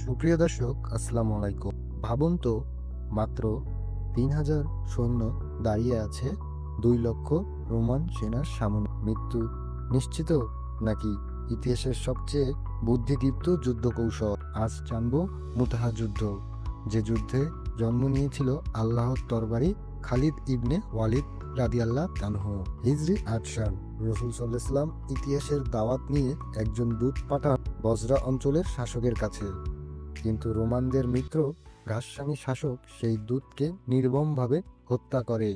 সুপ্রিয় দর্শক, আসসালামু আলাইকুম। ভাবুন তো, মাত্র ৩,০০০ সৈন্য দাঁড়িয়ে আছে ২ লক্ষ রোমান সেনার সামনে। মৃত্যু নিশ্চিত, নাকি ইতিহাসের সবচেয়ে বুদ্ধিদীপ্ত যুদ্ধ কৌশল? আজ জানব মুতাহা যুদ্ধ, যে যুদ্ধে জন্ম নিয়েছিল আল্লাহর তরবারি খালিদ ইবনে ওয়ালিদ রাদিয়াল্লাহু আনহু। হিজরি ৮ সাল, রাসূল সাল্লাল্লাহু আলাইহি ওয়াসাল্লাম ইতিহাসের দাওয়াত নিয়ে একজন দূত পাঠান বজরা অঞ্চলের শাসকের কাছে। কিন্তু রোমানদের মিত্র ঘাসসানি শাসক সেই দূতকে নির্মমভাবে হত্যা করে।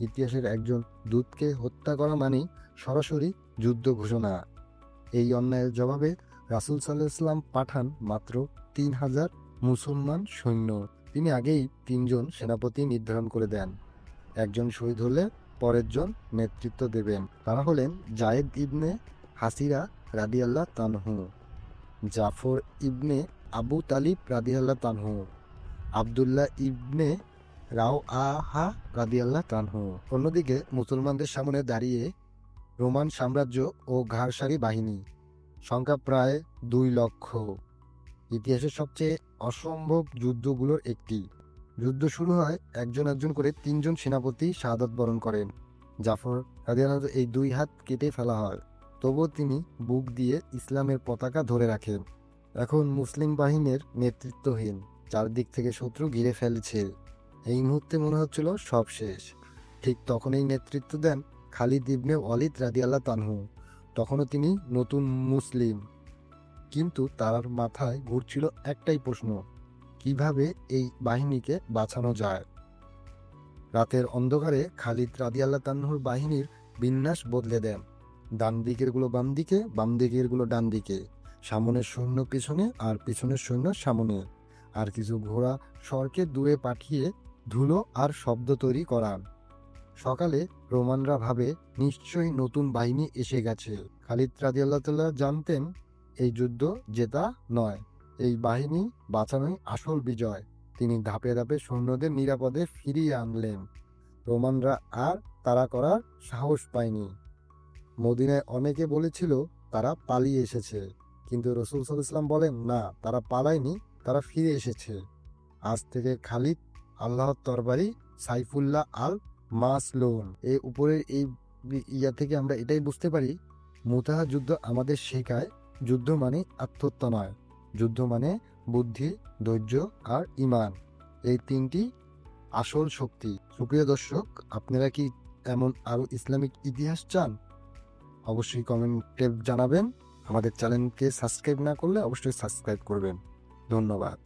ইতিহাসের একজন দূতকে হত্যা করা মানেই সরাসরি যুদ্ধ ঘোষণা। এই অন্যায়ের জবাবে রাসূল সাল্লাল্লাহু আলাইহি ওয়াসাল্লাম পাঠান মাত্র ৩,০০০ মুসলমান সৈন্য। তিনি আগেই ৩ জন সেনাপতি নির্ধারণ করে দেন। একজন শহীদ হলে পরের জন নেতৃত্ব দেবেন। তারা হলেন যায়েদ ইবনে হাসিরা রাদিয়াল্লাহু আনহু, জাফর ইবনে আবু তালিব রাদিয়াল্লাহু আনহু, আবদুল্লাহ ইবনে রাওয়াহা রাদিয়াল্লাহু আনহু। অন্যদিকে মুসলমানদের সামনে দাঁড়িয়ে রোমান সাম্রাজ্য ও ঘাড়সারি বাহিনী, সংখ্যা প্রায় ২ লক্ষ। ইতিহাসের সবচেয়ে অসম্ভব যুদ্ধগুলোর একটি। যুদ্ধ শুরু হয় একজন একজন করে ৩ জন সেনাপতি শাহাদাত বরণ করেন। জাফর রাদিয়াল্লাহু এই ২ হাত কেটে ফেলা হয়, তবুও তিনি বুক দিয়ে ইসলামের পতাকা ধরে রাখেন। এখন মুসলিম বাহিনীর নেতৃত্বহীন, চারদিক থেকে শত্রু ঘিরে ফেলেছে। এই মুহূর্তে মনে হচ্ছিল সব শেষ। ঠিক তখনই নেতৃত্ব দেন খালিদ ইবনে ওয়ালিদ রাদিয়াল্লাহু আনহু। তখনও তিনি নতুন মুসলিম, কিন্তু তার মাথায় ঘুরছিল একটাই প্রশ্ন: কিভাবে এই বাহিনীকে বাঁচানো যায়। রাতের অন্ধকারে খালিদ রাদিয়াল্লাহু আনহুর বাহিনীর বিন্যাস বদলে দেন। ডান দিকেরগুলো বাম দিকে, বাম দিকেরগুলো ডান দিকে, সামনের সৈন্য পেছনে আর পেছনের সৈন্য সামনে, আর কিছু ঘোড়া সরকে দূরে পাঠিয়ে ধুলো আর শব্দ তৈরি করান। সকালে রোমানরা ভাবে নিশ্চয়ই নতুন বাহিনী এসে গেছে। খালিদ রাদিয়াল্লাহু তাআলা জানতেন এই যুদ্ধ জেতা নয়, এই বাহিনী বাঁচানোই আসল বিজয়। তিনি ধাপে ধাপে সৈন্যদের নিরাপদে ফিরিয়ে আনলেন। রোমানরা আর তাড়া করার সাহস পায়নি। মদিনায় অনেকে বলেছিল তারা পালিয়ে এসেছে, কিন্তু রাসূল সাল্লাল্লাহু আলাইহি ওয়াসাল্লাম বলেন, না, তারা পালায়নি, তারা ফিরে এসেছে। আজ থেকে খালিদ আল্লাহর তরবারি সাইফুল্লাহ আল মাসলুন। এই উপরের এই থেকে আমরা এটাই বুঝতে পারি, মুতাহা যুদ্ধ আমাদের শেখায় যুদ্ধ মানে আত্মহত্যা নয়, যুদ্ধ মানে বুদ্ধি, ধৈর্য আর ঈমান। এই 3টি আসল শক্তি। সুপ্রিয় দর্শক, আপনারা কি এমন আরো ইসলামিক ইতিহাস চান? অবশ্যই কমেন্টে জানাবেন। আমাদের চ্যানেলকে সাবস্ক্রাইব না করলে অবশ্যই সাবস্ক্রাইব করবেন। ধন্যবাদ।